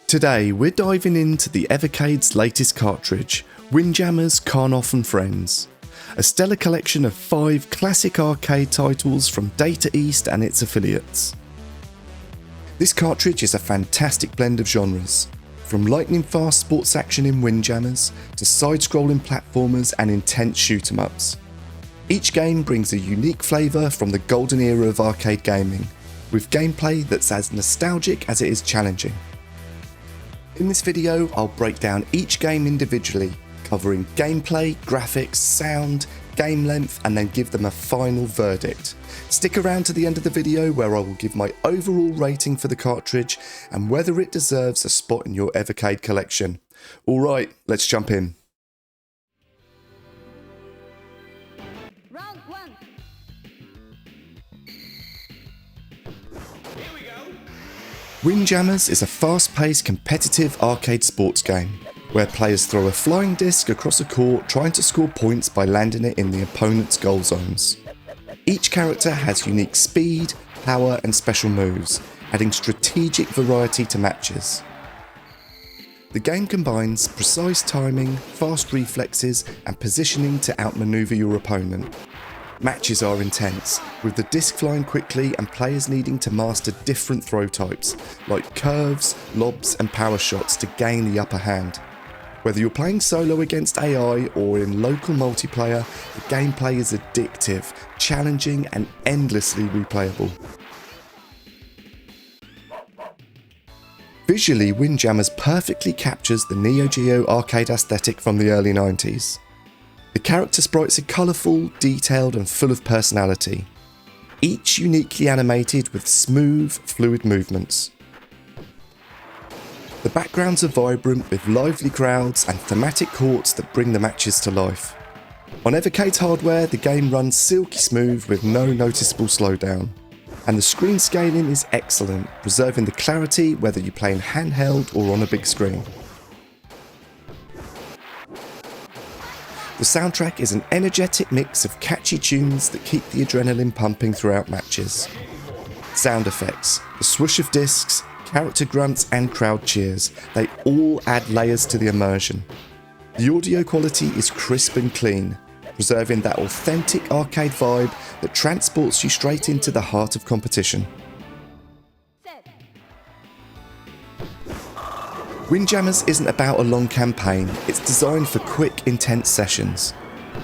Today we're diving into the Evercade's latest cartridge, Windjammers, Karnov and Friends. A stellar collection of 5 classic arcade titles from Data East and its affiliates. This cartridge is a fantastic blend of genres, from lightning-fast sports action in Windjammers to side-scrolling platformers and intense shoot-em-ups. Each game brings a unique flavour from the golden era of arcade gaming, with gameplay that's as nostalgic as it is challenging. In this video, I'll break down each game individually, covering gameplay, graphics, sound, game length, and then give them a final verdict. Stick around to the end of the video where I will give my overall rating for the cartridge and whether it deserves a spot in your Evercade collection. Alright, let's jump in. Round 1. Here we go. Windjammers is a fast-paced competitive arcade sports game, where players throw a flying disc across a court trying to score points by landing it in the opponent's goal zones. Each character has unique speed, power and special moves, adding strategic variety to matches. The game combines precise timing, fast reflexes and positioning to outmaneuver your opponent. Matches are intense, with the disc flying quickly and players needing to master different throw types, like curves, lobs and power shots to gain the upper hand. Whether you're playing solo against AI or in local multiplayer, the gameplay is addictive, challenging and endlessly replayable. Visually, Windjammers perfectly captures the Neo Geo arcade aesthetic from the early 90s. The character sprites are colourful, detailed and full of personality, each uniquely animated with smooth, fluid movements. The backgrounds are vibrant with lively crowds and thematic courts that bring the matches to life. On Evercade's hardware, the game runs silky smooth with no noticeable slowdown, and the screen scaling is excellent, preserving the clarity whether you play in handheld or on a big screen. The soundtrack is an energetic mix of catchy tunes that keep the adrenaline pumping throughout matches. Sound effects, the swoosh of discs, character grunts and crowd cheers, they all add layers to the immersion. The audio quality is crisp and clean, preserving that authentic arcade vibe that transports you straight into the heart of competition. Windjammers isn't about a long campaign, it's designed for quick, intense sessions.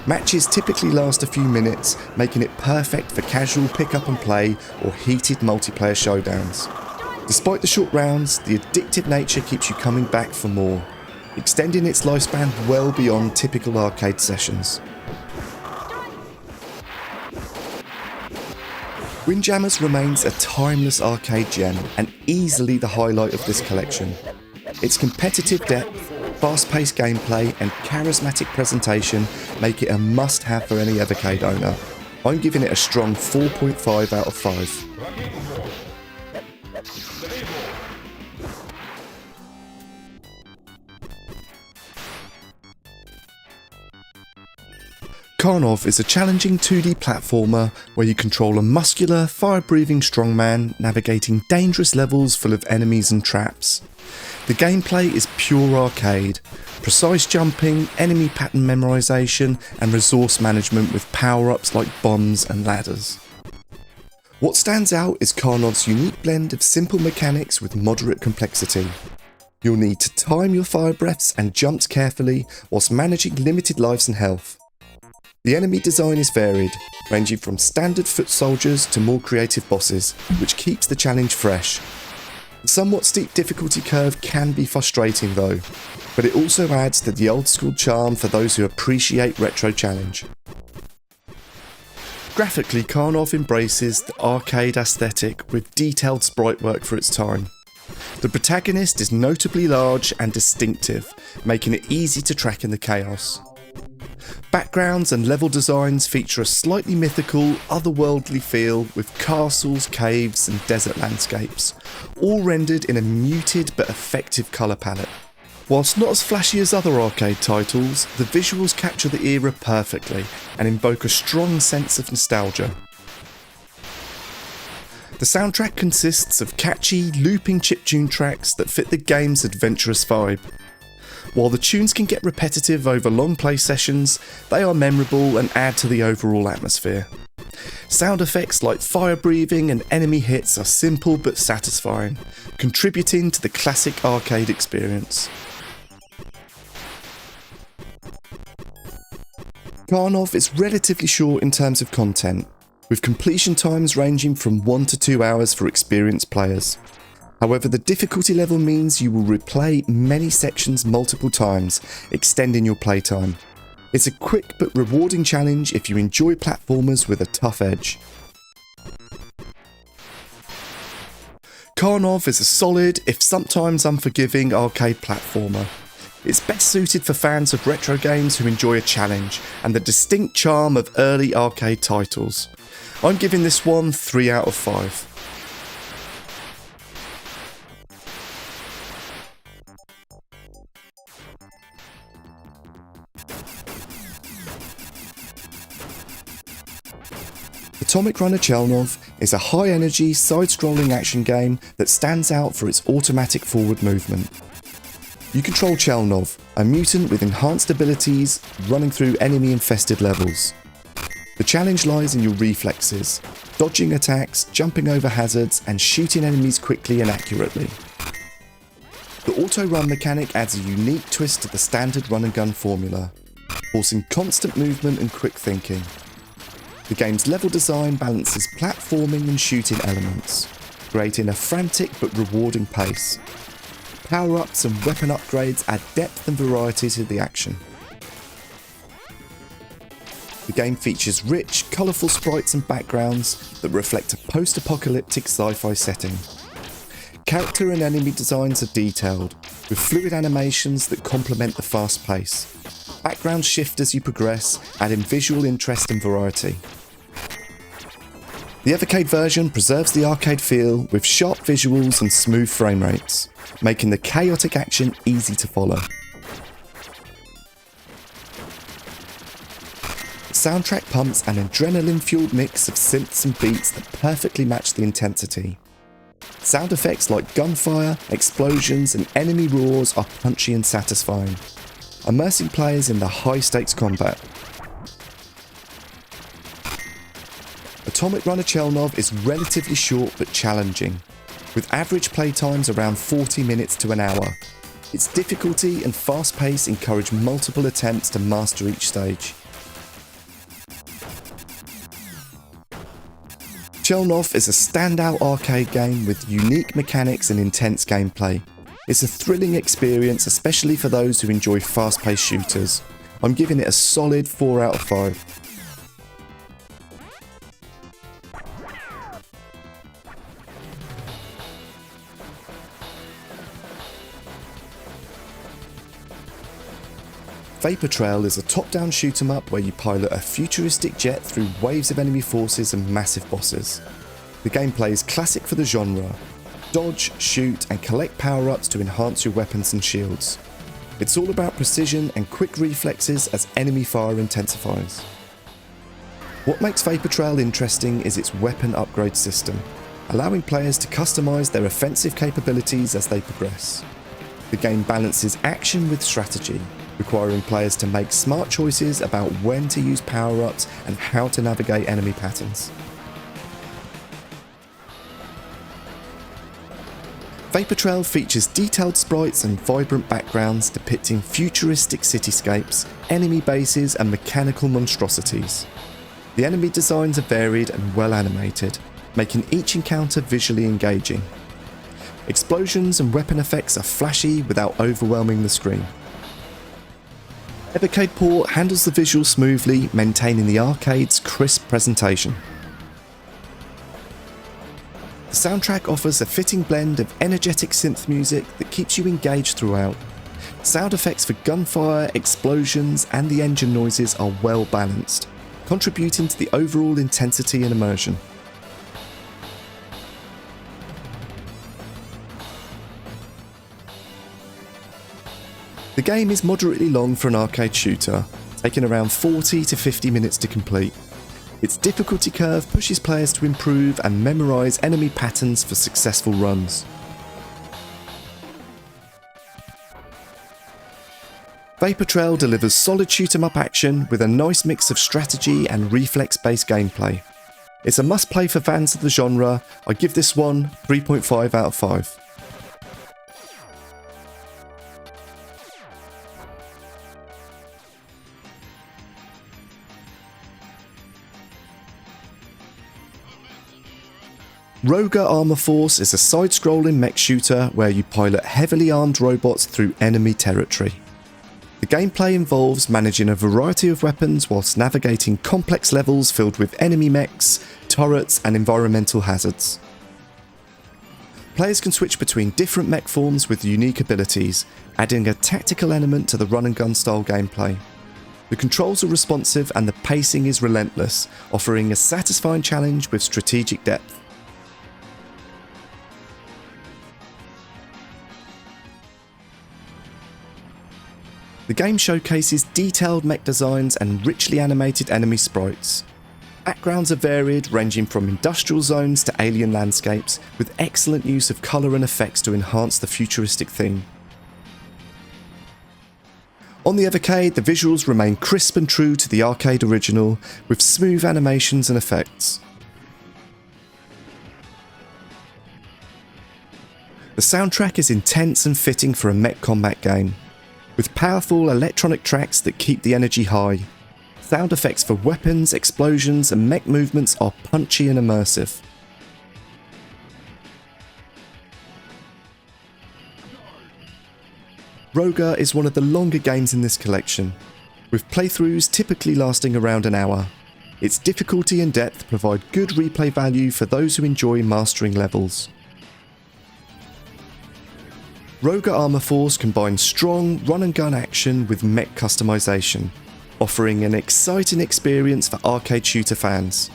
Matches typically last a few minutes, making it perfect for casual pick up and play or heated multiplayer showdowns. Despite the short rounds, the addictive nature keeps you coming back for more, extending its lifespan well beyond typical arcade sessions. Windjammers remains a timeless arcade gem and easily the highlight of this collection. Its competitive depth, fast-paced gameplay and charismatic presentation make it a must-have for any Evercade owner. I'm giving it a strong 4.5 out of 5. Karnov is a challenging 2D platformer where you control a muscular, fire-breathing strongman navigating dangerous levels full of enemies and traps. The gameplay is pure arcade, precise jumping, enemy pattern memorization and resource management with power-ups like bombs and ladders. What stands out is Karnov's unique blend of simple mechanics with moderate complexity. You'll need to time your fire breaths and jumps carefully whilst managing limited lives and health. The enemy design is varied, ranging from standard foot soldiers to more creative bosses, which keeps the challenge fresh. The somewhat steep difficulty curve can be frustrating though, but it also adds to the old school charm for those who appreciate retro challenge. Graphically, Karnov embraces the arcade aesthetic with detailed sprite work for its time. The protagonist is notably large and distinctive, making it easy to track in the chaos. Backgrounds and level designs feature a slightly mythical, otherworldly feel with castles, caves and desert landscapes, all rendered in a muted but effective colour palette. Whilst not as flashy as other arcade titles, the visuals capture the era perfectly and invoke a strong sense of nostalgia. The soundtrack consists of catchy, looping chiptune tracks that fit the game's adventurous vibe. While the tunes can get repetitive over long play sessions, they are memorable and add to the overall atmosphere. Sound effects like fire breathing and enemy hits are simple but satisfying, contributing to the classic arcade experience. Karnov is relatively short in terms of content, with completion times ranging from 1 to 2 hours for experienced players. However, the difficulty level means you will replay many sections multiple times, extending your playtime. It's a quick but rewarding challenge if you enjoy platformers with a tough edge. Karnov is a solid, if sometimes unforgiving, arcade platformer. It's best suited for fans of retro games who enjoy a challenge and the distinct charm of early arcade titles. I'm giving this one 3 out of 5. Atomic Runner Chelnov is a high-energy, side-scrolling action game that stands out for its automatic forward movement. You control Chelnov, a mutant with enhanced abilities running through enemy-infested levels. The challenge lies in your reflexes, dodging attacks, jumping over hazards, and shooting enemies quickly and accurately. The auto-run mechanic adds a unique twist to the standard run-and-gun formula, forcing constant movement and quick thinking. The game's level design balances platforming and shooting elements, creating a frantic but rewarding pace. Power-ups and weapon upgrades add depth and variety to the action. The game features rich, colourful sprites and backgrounds that reflect a post-apocalyptic sci-fi setting. Character and enemy designs are detailed, with fluid animations that complement the fast pace. Backgrounds shift as you progress, adding visual interest and variety. The Evercade version preserves the arcade feel with sharp visuals and smooth frame rates, making the chaotic action easy to follow. The soundtrack pumps an adrenaline-fueled mix of synths and beats that perfectly match the intensity. Sound effects like gunfire, explosions, and enemy roars are punchy and satisfying, immersing players in the high-stakes combat. Atomic Runner Chelnov is relatively short but challenging, with average playtimes around 40 minutes to an hour. Its difficulty and fast pace encourage multiple attempts to master each stage. Chelnov is a standout arcade game with unique mechanics and intense gameplay. It's a thrilling experience, especially for those who enjoy fast-paced shooters. I'm giving it a solid 4 out of 5. Vapor Trail is a top-down shoot-'em-up where you pilot a futuristic jet through waves of enemy forces and massive bosses. The gameplay is classic for the genre. Dodge, shoot, and collect power-ups to enhance your weapons and shields. It's all about precision and quick reflexes as enemy fire intensifies. What makes Vapor Trail interesting is its weapon upgrade system, allowing players to customize their offensive capabilities as they progress. The game balances action with strategy, requiring players to make smart choices about when to use power-ups and how to navigate enemy patterns. Vapor Trail features detailed sprites and vibrant backgrounds depicting futuristic cityscapes, enemy bases, and mechanical monstrosities. The enemy designs are varied and well animated, making each encounter visually engaging. Explosions and weapon effects are flashy without overwhelming the screen. Evercade Port handles the visuals smoothly, maintaining the arcade's crisp presentation. The soundtrack offers a fitting blend of energetic synth music that keeps you engaged throughout. Sound effects for gunfire, explosions, and the engine noises are well balanced, contributing to the overall intensity and immersion. The game is moderately long for an arcade shooter, taking around 40 to 50 minutes to complete. Its difficulty curve pushes players to improve and memorise enemy patterns for successful runs. Vapor Trail delivers solid shoot-'em-up action with a nice mix of strategy and reflex-based gameplay. It's a must-play for fans of the genre. I give this one 3.5 out of 5. Rohga Armour Force is a side-scrolling mech shooter where you pilot heavily armed robots through enemy territory. The gameplay involves managing a variety of weapons whilst navigating complex levels filled with enemy mechs, turrets and environmental hazards. Players can switch between different mech forms with unique abilities, adding a tactical element to the run and gun style gameplay. The controls are responsive and the pacing is relentless, offering a satisfying challenge with strategic depth. The game showcases detailed mech designs and richly animated enemy sprites. Backgrounds are varied, ranging from industrial zones to alien landscapes, with excellent use of colour and effects to enhance the futuristic theme. On the Evercade, the visuals remain crisp and true to the arcade original, with smooth animations and effects. The soundtrack is intense and fitting for a mech combat game, with powerful electronic tracks that keep the energy high. Sound effects for weapons, explosions and mech movements are punchy and immersive. Rohga is one of the longer games in this collection, with playthroughs typically lasting around an hour. Its difficulty and depth provide good replay value for those who enjoy mastering levels. Rohga Armour Force combines strong run-and-gun action with mech customization, offering an exciting experience for arcade shooter fans.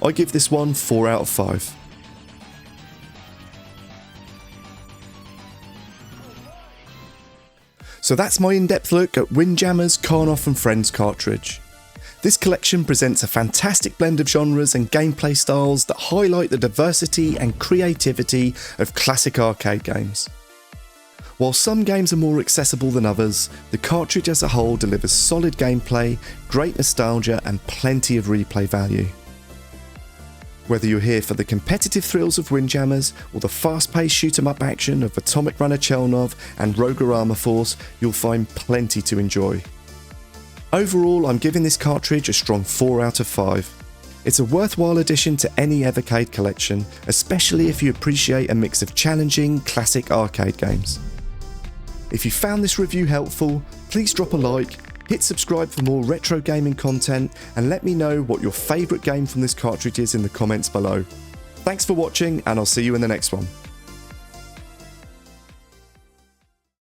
I give this one 4 out of 5. So that's my in-depth look at Windjammers, Karnov and Friends Cartridge. This collection presents a fantastic blend of genres and gameplay styles that highlight the diversity and creativity of classic arcade games. While some games are more accessible than others, the cartridge as a whole delivers solid gameplay, great nostalgia and plenty of replay value. Whether you're here for the competitive thrills of Windjammers or the fast-paced shoot-'em-up action of Atomic Runner Chelnov and Rohga Armour Force, you'll find plenty to enjoy. Overall, I'm giving this cartridge a strong 4 out of 5. It's a worthwhile addition to any Evercade collection, especially if you appreciate a mix of challenging, classic arcade games. If you found this review helpful, please drop a like, hit subscribe for more retro gaming content, and let me know what your favourite game from this cartridge is in the comments below. Thanks for watching, and I'll see you in the next one.